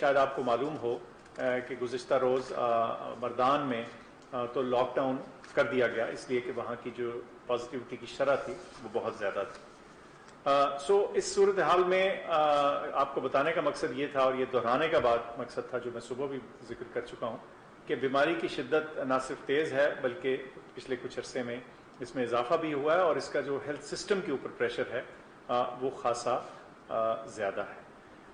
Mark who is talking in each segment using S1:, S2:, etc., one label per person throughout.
S1: شاید آپ کو معلوم ہو کہ گزشتہ روز مردان میں تو لاک ڈاؤن کر دیا گیا، اس لیے کہ وہاں کی جو پازیٹیوٹی کی شرح تھی وہ بہت زیادہ تھی. اس صورتحال میں آپ کو بتانے کا مقصد یہ تھا، اور یہ دہرانے کا مقصد تھا جو میں صبح بھی ذکر کر چکا ہوں، کہ بیماری کی شدت نہ صرف تیز ہے بلکہ پچھلے کچھ عرصے میں اس میں اضافہ بھی ہوا ہے، اور اس کا جو ہیلتھ سسٹم کے اوپر پریشر ہے وہ خاصا زیادہ ہے.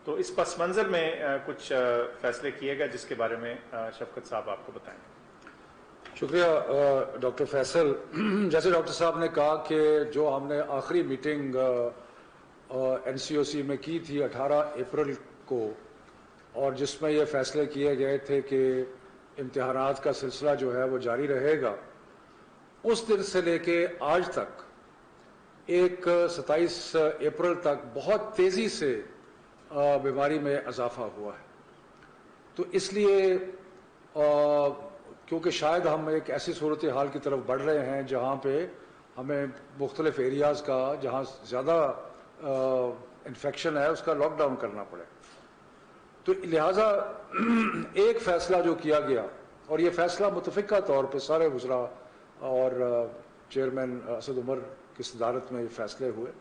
S1: تو اس پس منظر میں کچھ فیصلے کیے گئے جس کے بارے میں شفقت صاحب آپ کو بتائیں.
S2: شکریہ ڈاکٹر فیصل. جیسے ڈاکٹر صاحب نے کہا کہ جو ہم نے آخری میٹنگ این سی او سی میں کی تھی 18 اپریل کو، اور جس میں یہ فیصلے کیے گئے تھے کہ امتحانات کا سلسلہ جو ہے وہ جاری رہے گا، اس دن سے لے کے آج تک 27 اپریل تک بہت تیزی سے بیماری میں اضافہ ہوا ہے. تو اس لیے کیونکہ شاید ہم ایک ایسی صورتحال کی طرف بڑھ رہے ہیں جہاں پہ ہمیں مختلف ایریاز کا جہاں زیادہ انفیکشن ہے اس کا لاک ڈاؤن کرنا پڑے، تو لہٰذا ایک فیصلہ جو کیا گیا، اور یہ فیصلہ متفقہ طور پہ سارے وزراء اور چیئرمین اسد عمر کی صدارت میں یہ فیصلے ہوئے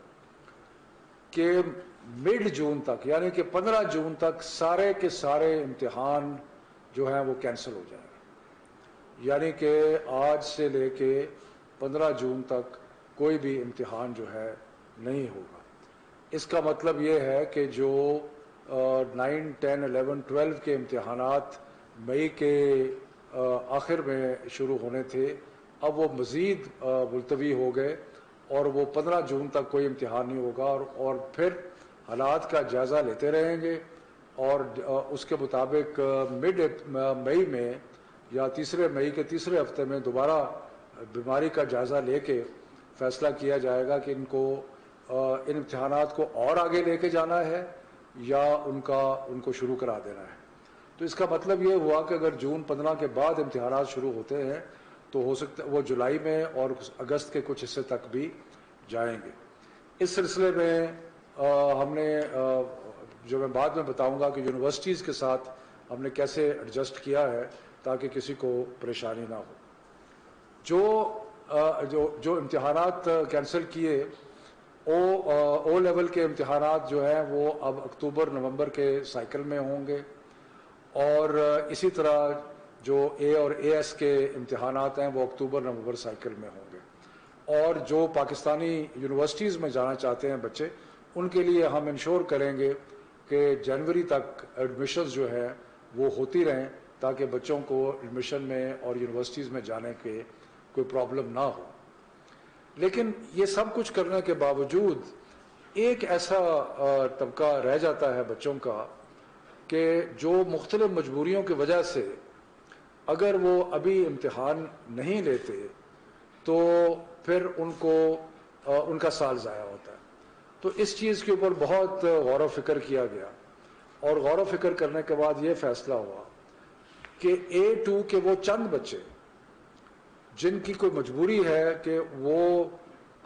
S2: کہ مڈ جون تک، یعنی کہ 15 جون تک سارے کے سارے امتحان جو ہیں وہ کینسل ہو جائیں گے. یعنی کہ آج سے لے کے 15 جون تک کوئی بھی امتحان جو ہے نہیں ہوگا. اس کا مطلب یہ ہے کہ جو 9, 10, 11, 12 کے امتحانات مئی کے آخر میں شروع ہونے تھے، اب وہ مزید ملتوی ہو گئے، اور وہ 15 جون تک کوئی امتحان نہیں ہوگا. اور پھر حالات کا جائزہ لیتے رہیں گے، اور اس کے مطابق مڈ مئی میں یا مئی کے تیسرے ہفتے میں دوبارہ بیماری کا جائزہ لے کے فیصلہ کیا جائے گا کہ ان امتحانات کو اور آگے لے کے جانا ہے یا ان کو شروع کرا دینا ہے. تو اس کا مطلب یہ ہوا کہ اگر جون 15 کے بعد امتحانات شروع ہوتے ہیں تو ہو سکتا وہ جولائی میں اور اگست کے کچھ حصے تک بھی جائیں گے. اس سلسلے میں ہم نے جو میں بعد میں بتاؤں گا کہ یونیورسٹیز کے ساتھ ہم نے کیسے ایڈجسٹ کیا ہے تاکہ کسی کو پریشانی نہ ہو. جو امتحانات کینسل کیے، او لیول کے امتحانات جو ہیں وہ اب اکتوبر نومبر کے سائیکل میں ہوں گے، اور اسی طرح جو اے اور اے ایس کے امتحانات ہیں وہ اکتوبر نومبر سائیکل میں ہوں گے. اور جو پاکستانی یونیورسٹیز میں جانا چاہتے ہیں بچے، ان کے لیے ہم انشور کریں گے کہ جنوری تک ایڈمیشنز جو ہے وہ ہوتی رہیں تاکہ بچوں کو ایڈمیشن میں اور یونیورسٹیز میں جانے کے کوئی پرابلم نہ ہو. لیکن یہ سب کچھ کرنے کے باوجود ایک ایسا طبقہ رہ جاتا ہے بچوں کا کہ جو مختلف مجبوریوں کی وجہ سے اگر وہ ابھی امتحان نہیں لیتے تو پھر ان کا سال ضائع ہوتا ہے. تو اس چیز کے اوپر بہت غور و فکر کیا گیا، اور غور و فکر کرنے کے بعد یہ فیصلہ ہوا کہ A2 کے وہ چند بچے جن کی کوئی مجبوری ہے کہ وہ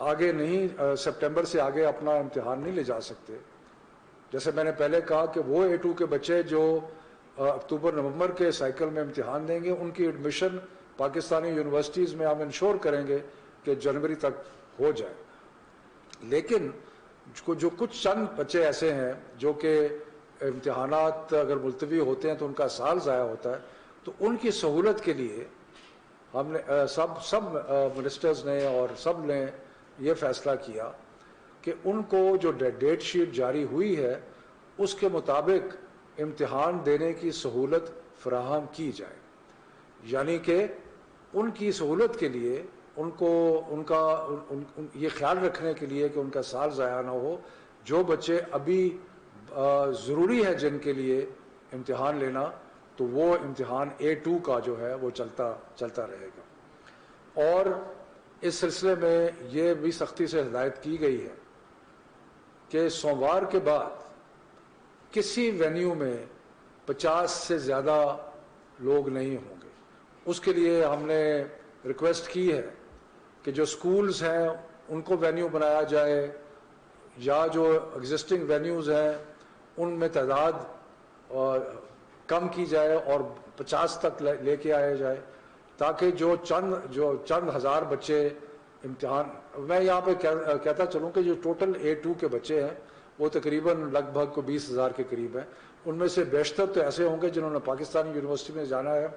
S2: آگے نہیں، سپٹمبر سے آگے اپنا امتحان نہیں لے جا سکتے. جیسے میں نے پہلے کہا کہ وہ A2 کے بچے جو اکتوبر نومبر کے سائیکل میں امتحان دیں گے، ان کی ایڈمیشن پاکستانی یونیورسٹیز میں ہم انشور کریں گے کہ جنوری تک ہو جائے. لیکن جو کچھ چند بچے ایسے ہیں جو کہ امتحانات اگر ملتوی ہوتے ہیں تو ان کا سال ضائع ہوتا ہے، تو ان کی سہولت کے لیے ہم نے سب منسٹرز نے اور سب نے یہ فیصلہ کیا کہ ان کو جو ڈیٹ شیٹ جاری ہوئی ہے اس کے مطابق امتحان دینے کی سہولت فراہم کی جائے. یعنی کہ ان کی سہولت کے لیے یہ خیال رکھنے کے لیے کہ ان کا سال ضائع نہ ہو، جو بچے ابھی ضروری ہے جن کے لیے امتحان لینا، تو وہ امتحان A2 کا جو ہے وہ چلتا رہے گا. اور اس سلسلے میں یہ بھی سختی سے ہدایت کی گئی ہے کہ سوموار کے بعد کسی وینیو میں 50 سے زیادہ لوگ نہیں ہوں گے. اس کے لیے ہم نے ریکویسٹ کی ہے کہ جو سکولز ہیں ان کو وینیو بنایا جائے، یا جو ایگزسٹنگ وینیوز ہیں ان میں تعداد کم کی جائے اور 50 تک لے کے آیا جائے، تاکہ جو چند ہزار بچے امتحان، میں یہاں پہ کہتا چلوں کہ جو ٹوٹل A2 کے بچے ہیں وہ تقریباً لگ بھگ 20,000 کے قریب ہیں. ان میں سے بیشتر تو ایسے ہوں گے جنہوں نے پاکستانی یونیورسٹی میں جانا ہے.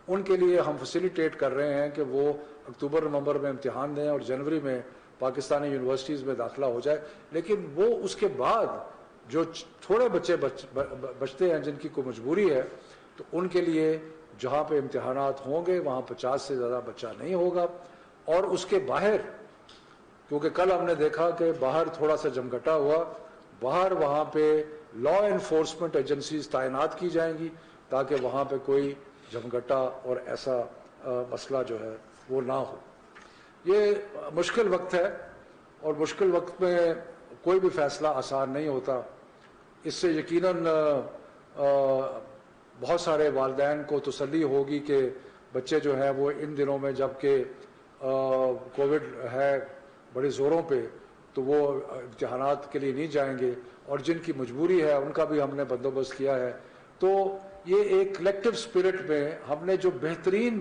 S2: ان کے لیے ہم فیسیلیٹیٹ کر رہے ہیں کہ وہ اکتوبر نومبر میں امتحان دیں اور جنوری میں پاکستانی یونیورسٹیز میں داخلہ ہو جائے. لیکن وہ اس کے بعد جو تھوڑے بچے بچتے ہیں جن کی کوئی مجبوری ہے، تو ان کے لیے جہاں پہ امتحانات ہوں گے وہاں 50 سے زیادہ بچہ نہیں ہوگا. اور اس کے باہر، کیونکہ کل ہم نے دیکھا کہ باہر تھوڑا سا جمگٹا ہوا، باہر وہاں پہ لا انفورسمنٹ ایجنسیز تعینات کی جائیں گی تاکہ وہاں پہ کوئی جمگٹا اور ایسا مسئلہ جو ہے وہ نہ ہو. یہ مشکل وقت ہے اور مشکل وقت میں کوئی بھی فیصلہ آسان نہیں ہوتا. اس سے یقیناً بہت سارے والدین کو تسلی ہوگی کہ بچے جو ہیں وہ ان دنوں میں جب کہ کووڈ ہے بڑے زوروں پہ، تو وہ امتحانات کے لیے نہیں جائیں گے، اور جن کی مجبوری ہے ان کا بھی ہم نے بندوبست کیا ہے. تو یہ ایک کلیکٹیو اسپرٹ میں ہم نے جو بہترین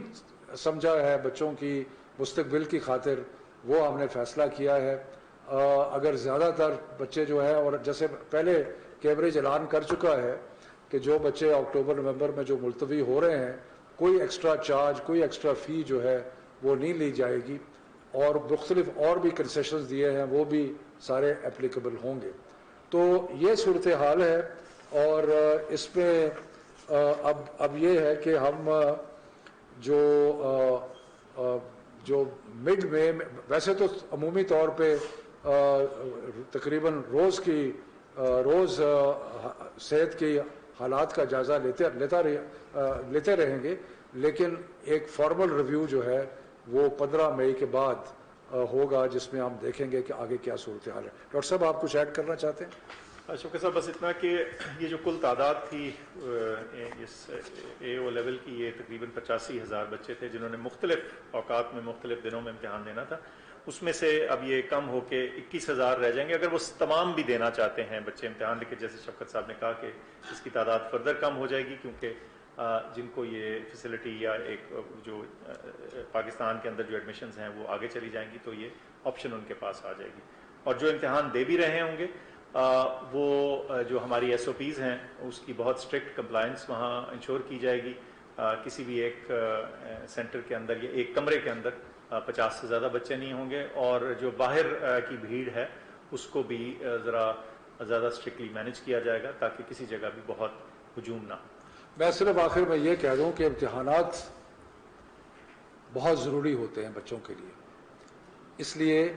S2: سمجھا ہے بچوں کی مستقبل کی خاطر وہ ہم نے فیصلہ کیا ہے. اگر زیادہ تر بچے جو ہیں، اور جیسے پہلے کیمبرج اعلان کر چکا ہے کہ جو بچے اکتوبر نومبر میں جو ملتوی ہو رہے ہیں، کوئی ایکسٹرا چارج، کوئی ایکسٹرا فی جو ہے وہ نہیں لی جائے گی، اور مختلف اور بھی کنسیشنز دیے ہیں وہ بھی سارے اپلیکیبل ہوں گے. تو یہ صورتحال ہے. اور اس میں اب یہ ہے کہ ہم جو مڈ میں، ویسے تو عمومی طور پہ تقریباً روز صحت کی حالات کا جائزہ لیتے رہیں گے، لیکن ایک فارمل ریویو جو ہے وہ 15 مئی کے بعد ہوگا، جس میں ہم دیکھیں گے کہ آگے کیا صورتحال ہے. ڈاکٹر صاحب آپ کچھ ایڈ کرنا چاہتے ہیں؟
S1: شوکت صاحب بس اتنا کہ یہ جو کل تعداد تھی اس AO لیول کی، یہ تقریباً 85,000 بچے تھے جنہوں نے مختلف اوقات میں مختلف دنوں میں امتحان دینا تھا. اس میں سے اب یہ کم ہو کے 21,000 رہ جائیں گے. اگر وہ تمام بھی دینا چاہتے ہیں بچے امتحان لے کے، جیسے شوکت صاحب نے کہا کہ اس کی تعداد فردر کم ہو جائے گی، کیونکہ جن کو یہ فیسلٹی یا ایک جو پاکستان کے اندر جو ایڈمیشنز ہیں وہ آگے چلی جائیں گی، تو یہ آپشن ان کے پاس آ جائے گی. اور جو امتحان دے بھی رہے ہوں گے وہ جو ہماری SOPs ہیں اس کی بہت اسٹرکٹ کمپلائنس وہاں انشور کی جائے گی. کسی بھی ایک سینٹر کے اندر یا ایک کمرے کے اندر 50 سے زیادہ بچے نہیں ہوں گے، اور جو باہر کی بھیڑ ہے اس کو بھی ذرا زیادہ اسٹرکٹلی مینیج کیا جائے گا تاکہ کسی جگہ بھی بہت ہجوم نہ ہو. میں
S2: صرف آخر میں یہ کہہ دوں کہ امتحانات بہت ضروری ہوتے ہیں بچوں کے لیے، اس لیے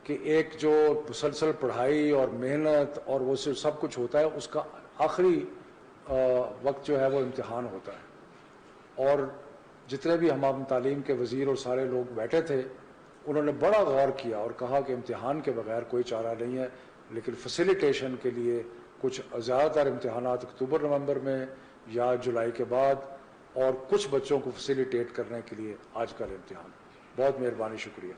S2: کہ ایک جو مسلسل پڑھائی اور محنت اور وہ سب کچھ ہوتا ہے، اس کا آخری وقت جو ہے وہ امتحان ہوتا ہے. اور جتنے بھی ہم تعلیم کے وزیر اور سارے لوگ بیٹھے تھے انہوں نے بڑا غور کیا اور کہا کہ امتحان کے بغیر کوئی چارہ نہیں ہے، لیکن فیسیلیٹیشن کے لیے کچھ زیادہ تر امتحانات اکتوبر نومبر میں یا جولائی کے بعد، اور کچھ بچوں کو فیسیلیٹیٹ کرنے کے لیے آج کل امتحان. بہت مہربانی، شکریہ.